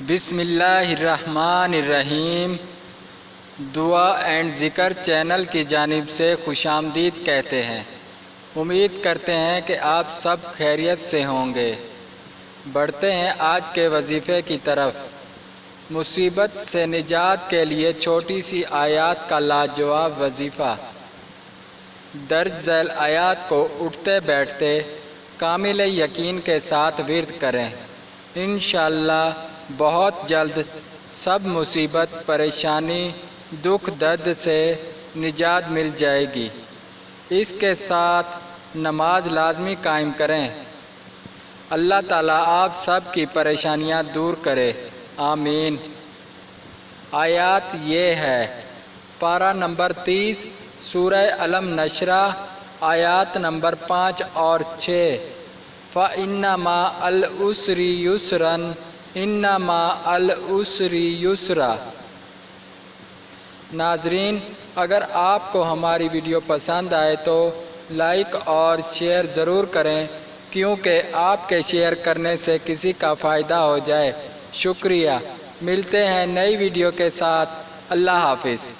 بسم اللہ الرحمن الرحیم۔ دعا اینڈ ذکر چینل کی جانب سے خوش آمدید کہتے ہیں۔ امید کرتے ہیں کہ آپ سب خیریت سے ہوں گے۔ بڑھتے ہیں آج کے وظیفے کی طرف۔ مصیبت سے نجات کے لیے چھوٹی سی آیات کا لاجواب وظیفہ۔ درج ذیل آیات کو اٹھتے بیٹھتے کامل یقین کے ساتھ ورد کریں۔ انشاءاللہ بہت جلد سب مصیبت، پریشانی، دکھ درد سے نجات مل جائے گی۔ اس کے ساتھ نماز لازمی قائم کریں۔ اللہ تعالیٰ آپ سب کی پریشانیاں دور کرے، آمین۔ آیات یہ ہے، پارہ نمبر 30 سورہ علم نشرہ، آیات نمبر 5 اور 6۔ فَإِنَّ مَعَ الْعُسْرِ يُسْرًا إِنَّ مَعَ الْعُسْرِ يُسْرًا۔ ناظرین، اگر آپ کو ہماری ویڈیو پسند آئے تو لائک اور شیئر ضرور کریں، کیونکہ آپ کے شیئر کرنے سے کسی کا فائدہ ہو جائے۔ شکریہ۔ ملتے ہیں نئی ویڈیو کے ساتھ۔ اللہ حافظ۔